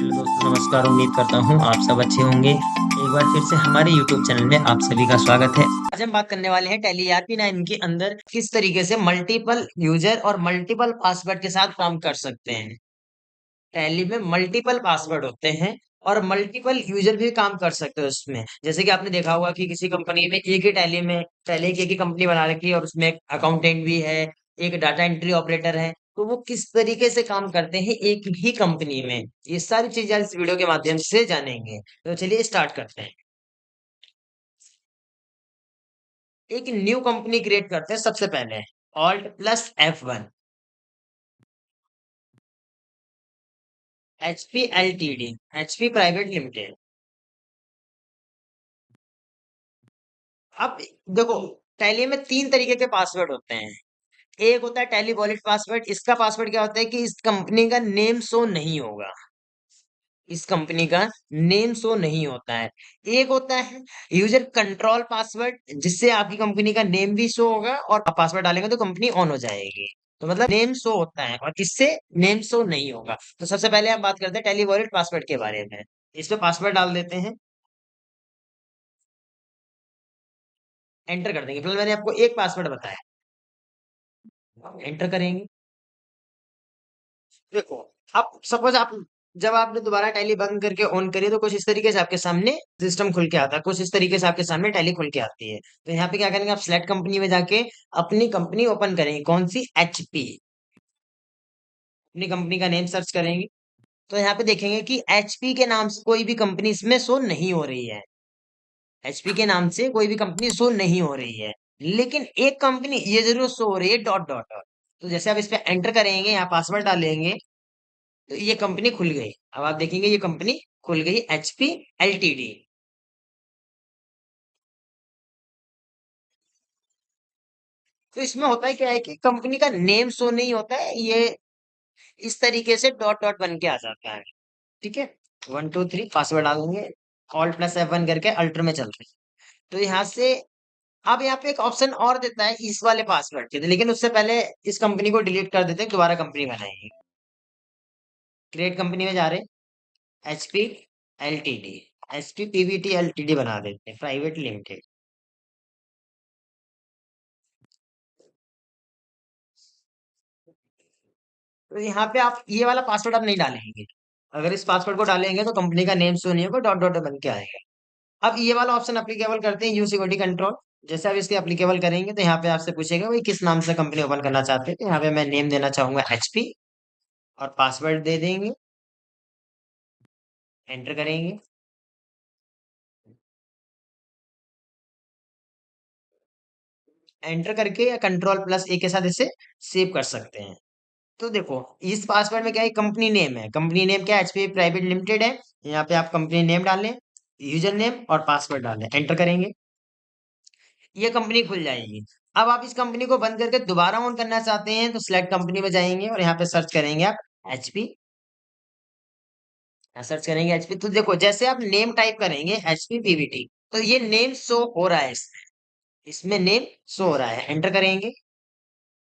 Hello दोस्तों, नमस्कार। उम्मीद करता हूँ आप सब अच्छे होंगे। एक बार फिर से हमारे यूट्यूब चैनल में आप सभी का स्वागत है। आज हम बात करने वाले हैं टैली ERP9 के अंदर किस तरीके से मल्टीपल यूजर और मल्टीपल पासवर्ड के साथ काम कर सकते हैं। टैली में मल्टीपल पासवर्ड होते हैं और मल्टीपल यूजर भी काम कर सकते हो उसमें। जैसे कि आपने देखा होगा कि किसी कंपनी में एक ही टैली में पहले की एक ही कंपनी बना रखी है और उसमें एक अकाउंटेंट भी है, एक डाटा एंट्री ऑपरेटर है। तो वो किस तरीके से काम करते हैं एक ही कंपनी में, ये सारी चीजें इस वीडियो के माध्यम से जानेंगे। तो चलिए स्टार्ट करते हैं। एक न्यू कंपनी क्रिएट करते हैं। सबसे पहले Alt+F1, HP Ltd, HP private limited. अब देखो, टैली में तीन तरीके के पासवर्ड होते हैं। एक होता है टैली वॉलेट पासवर्ड। इसका पासवर्ड क्या होता है कि इस कंपनी का नेम शो नहीं होगा, इस कंपनी का नेम शो नहीं होता है। एक होता है यूजर कंट्रोल पासवर्ड, जिससे आपकी कंपनी का नेम भी शो होगा और आप पासवर्ड डालेंगे तो कंपनी ऑन हो जाएगी। तो मतलब नेम शो होता है और इससे नेम शो नहीं होगा। तो सबसे पहले हम बात करते हैं टैली वॉलेट पासवर्ड के बारे में। इस पे पासवर्ड डाल देते हैं, एंटर कर देंगे। फिलहाल मैंने आपको एक पासवर्ड बताया, एंटर करेंगे। देखो, अब सपोज आप, जब आपने दोबारा टैली बंद करके ऑन करी तो कुछ इस तरीके से आपके सामने सिस्टम खुल के आता है, कुछ इस तरीके से आपके सामने टैली खुल के आती है। तो यहाँ पे क्या करेंगे, आप सिलेक्ट कंपनी में जाके अपनी कंपनी ओपन करेंगे। कौन सी? HP। अपनी कंपनी का नेम सर्च करेंगे तो यहाँ पे देखेंगे कि HP के नाम से कोई भी कंपनी इसमें शो नहीं हो रही है। HP के नाम से कोई भी कंपनी शो नहीं हो रही है, लेकिन एक कंपनी ये जरूर शो हो रही है, डॉट डॉट डॉट। तो जैसे आप इस पे एंटर करेंगे, यहाँ पासवर्ड डालेंगे, तो ये कंपनी खुल गई। अब आप देखेंगे ये कंपनी खुल गई, HP Ltd। तो इसमें होता है क्या है कि कंपनी का नेम शो नहीं होता है, ये इस तरीके से डॉट डॉट बन के आ जाता है। ठीक है, 1 2 3 पासवर्ड डालेंगे, Alt+F1 करके अल्टर में चलते हैं। तो यहाँ से अब यहाँ पे एक ऑप्शन और देता है इस वाले पासवर्ड के, लेकिन उससे पहले इस कंपनी को डिलीट कर देते हैं, दोबारा कंपनी बनाएंगे। क्रिएट कंपनी में जा रहे हैं, HP Ltd, HP PVT Ltd बना देते हैं, प्राइवेट लिमिटेड। तो यहाँ पे आप ये वाला पासवर्ड आप नहीं डालेंगे। अगर इस पासवर्ड को डालेंगे तो कंपनी का नेम शो नहीं होगा, डॉट डॉट बन के आएगा। अब ये वाला ऑप्शन अप्लीकेबल करते हैं, यू सिक्योरिटी कंट्रोल। जैसे आप इसके अप्लीकेबल करेंगे तो यहाँ पे आपसे पूछेगा भाई किस नाम से कंपनी ओपन करना चाहते हैं। तो यहाँ पे मैं नेम देना चाहूंगा HP और पासवर्ड दे देंगे, एंटर करेंगे। एंटर करके या Ctrl+A के साथ इसे सेव कर सकते हैं। तो देखो, इस पासवर्ड में क्या है, कंपनी नेम है। कंपनी नेम क्या है? HP प्राइवेट लिमिटेड है। यहाँ पे आप कंपनी नेम डालें, यूजर नेम और पासवर्ड डालें, एंटर करेंगे, ये कंपनी खुल जाएगी। अब आप इस कंपनी को बंद करके दोबारा ऑन करना चाहते हैं तो सिलेक्ट कंपनी में जाएंगे और यहाँ पे सर्च करेंगे आप HP। सर्च करेंगे HP, तो देखो जैसे आप नेम टाइप करेंगे HP PVT, तो ये नेम शो हो रहा है इसमें, इसमें नेम शो हो रहा है। एंटर करेंगे,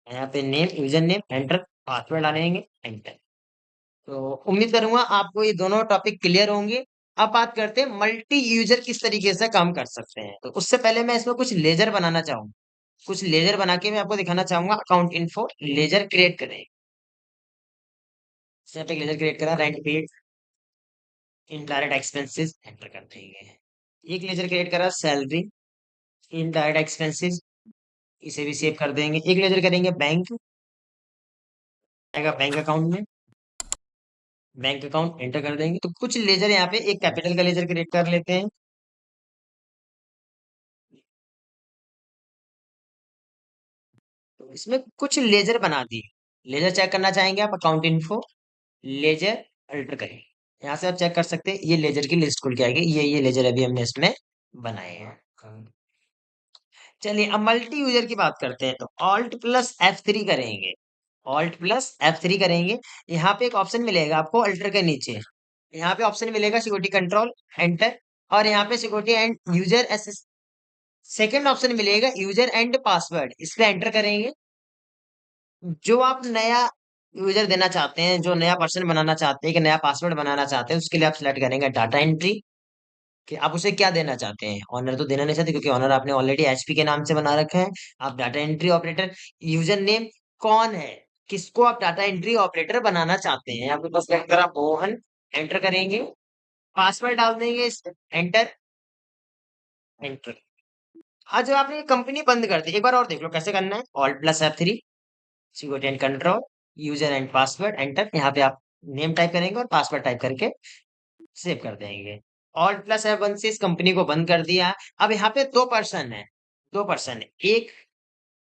यहाँ पे name, user name, enter, password डालेंगे, एंटर। तो उम्मीद करूंगा आपको ये दोनों टॉपिक क्लियर होंगे। अब बात करते हैं मल्टी यूजर किस तरीके से काम कर सकते हैं। तो उससे पहले मैं इसमें कुछ लेजर बनाना चाहूंगा। कुछ लेजर बना के मैं आपको दिखाना चाहूंगा। अकाउंट इन्फो लेजर क्रिएट करें। यहाँ पे लेजर क्रिएट करा, rent paid, indirect expenses, enter कर देंगे। एक लेजर क्रिएट करा, सैलरी, इनडायरेक्ट एक्सपेंसेस, इसे भी सेव कर देंगे। एक लेजर करेंगे बैंक, आएगा बैंक अकाउंट में, बैंक अकाउंट, एंटर कर देंगे। तो कुछ लेजर यहाँ पे एक कैपिटल का लेजर क्रिएट कर लेते हैं। तो इसमें कुछ लेजर बना दिए। लेजर चेक करना चाहेंगे आप, अकाउंट इन्फो लेजर, अल्टर करें। यहाँ से आप चेक कर सकते हैं, ये लेजर की लिस्ट खुल के आएगी। ये लेजर अभी हमने इसमें बनाए हैं। चलिए अब मल्टी यूजर की बात करते हैं। तो Alt+F3 करेंगे, Alt+F3 करेंगे। यहाँ पे एक ऑप्शन मिलेगा आपको अल्टर के नीचे, यहाँ पे ऑप्शन मिलेगा सिक्योरिटी कंट्रोल, एंटर। और यहाँ पे security and user access, second option मिलेगा यूजर एंड पासवर्ड, इस पे एंटर करेंगे। जो आप नया यूजर देना चाहते हैं, जो नया पर्सन बनाना चाहते हैं, कि नया पासवर्ड बनाना चाहते हैं, उसके लिए आप सिलेक्ट करेंगे डाटा एंट्री, कि आप उसे क्या देना चाहते हैं। ऑनर तो देना नहीं चाहते, क्योंकि ऑनर आपने ऑलरेडी एचपी के नाम से बना रखा है। आप data entry operator, user name कौन है, किसको आप डाटा एंट्री ऑपरेटर बनाना चाहते हैं, यहाँ पे बस सेलेक्ट करा मोहन, एंटर करेंगे, पासवर्ड डाल देंगे, एंटर, एंटर। आज जब आपने कंपनी बंद कर दी, एक बार और देख लो कैसे करना है। Alt plus F3, security and control, user and password, enter. यहाँ पे आप नेम टाइप करेंगे और पासवर्ड टाइप करके सेव कर देंगे। ऑल्ट प्लस F1 से इस कंपनी को बंद कर दिया। अब यहाँ पे दो पर्सन है, दो पर्सन है, एक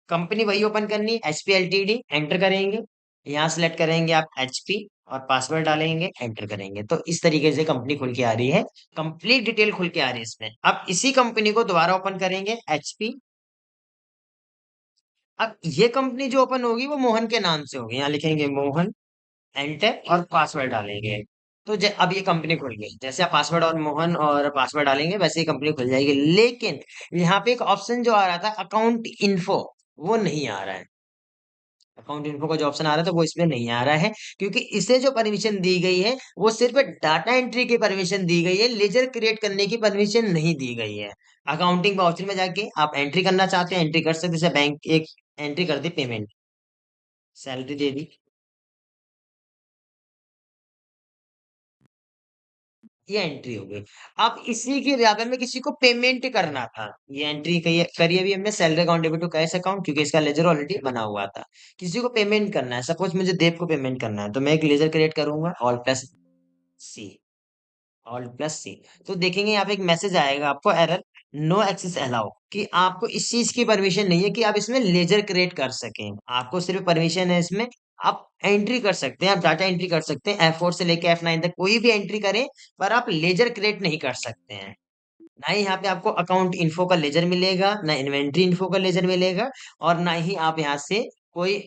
कंपनी वही ओपन करनी है, एचपी एलटीडी, एंटर करेंगे। यहाँ सेलेक्ट करेंगे आप एचपी और पासवर्ड डालेंगे, एंटर करेंगे, तो इस तरीके से कंपनी खुल के आ रही है, कंप्लीट डिटेल खुल के आ रही है इसमें। अब इसी कंपनी को दोबारा ओपन करेंगे, एचपी। अब ये कंपनी जो ओपन होगी वो मोहन के नाम से होगी, यहाँ लिखेंगे मोहन, एंटर और पासवर्ड डालेंगे। तो अब ये कंपनी खुल गई, जैसे आप पासवर्ड और मोहन और पासवर्ड डालेंगे वैसे ही कंपनी खुल जाएगी। लेकिन यहाँ पे एक ऑप्शन जो आ रहा था अकाउंट इन्फो, वो नहीं आ रहा है। अकाउंट इन्फो का जो ऑप्शन आ रहा था वो इसमें नहीं आ रहा है, क्योंकि इसे जो परमिशन दी गई है वो सिर्फ डाटा एंट्री की परमिशन दी गई है, लेजर क्रिएट करने की परमिशन नहीं दी गई है। अकाउंटिंग वाउचर में जाके आप एंट्री करना चाहते हैं, एंट्री कर सकते हैं, जैसे बैंक एक एंट्री कर दी, पेमेंट, सैलरी दे दी, ये एंट्री हो गई। अब इसी के अगर में किसी को पेमेंट करना था, ये एंट्री करी अभी हमने, salary account debit to cash account, क्योंकि इसका लेजर ऑलरेडी बना हुआ था। किसी को पेमेंट करना है, सपोज मुझे देव को पेमेंट करना है, तो मैं एक लेजर क्रिएट करूंगा, ऑल प्लस सी, ऑल्ट प्लस सी। तो देखेंगे यहाँ पे एक मैसेज आएगा आपको, एरर, नो एक्सेस अलाउ, कि आपको इस चीज की परमिशन नहीं है कि आप इसमें लेजर क्रिएट कर सकें। आपको सिर्फ परमिशन है इसमें, आप एंट्री कर सकते हैं, आप डाटा एंट्री कर सकते हैं, F4 से लेके F9 तक कोई भी एंट्री करें, पर आप लेजर क्रिएट नहीं कर सकते हैं। ना ही यहाँ पे आपको अकाउंट इन्फो का लेजर मिलेगा, ना इन्वेंट्री इन्फो का लेजर मिलेगा, और ना ही आप यहाँ से कोई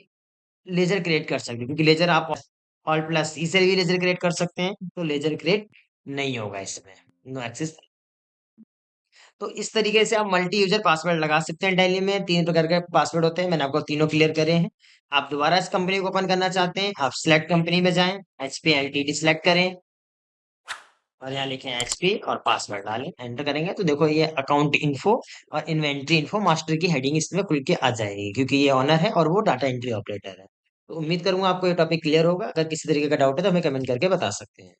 लेजर क्रिएट कर सकते हैं, क्योंकि लेजर आप ऑल प्लस सी से भी लेजर क्रिएट कर सकते हैं, तो लेजर क्रिएट नहीं होगा इसमें, नो एक्सेस। तो इस तरीके से आप मल्टी यूजर पासवर्ड लगा सकते हैं। डेली में तीन प्रकार के पासवर्ड होते हैं, मैंने आपको तीनों क्लियर करे हैं। आप दोबारा इस कंपनी को ओपन करना चाहते हैं, आप सिलेक्ट कंपनी में जाएं, एचपी एलटीडी सिलेक्ट करें, और यहाँ लिखें एचपी और पासवर्ड डालें, एंटर करेंगे, तो देखो ये अकाउंट इन्फो और इन्वेंट्री इन्फो मास्टर की हेडिंग इसमें खुल के आ जाएगी, क्योंकि ये ऑनर है और वो डाटा एंट्री ऑपरेटर है। तो उम्मीद करूंगा आपको ये टॉपिक क्लियर होगा। अगर किसी तरीके का डाउट है तो हमें कमेंट करके बता सकते हैं।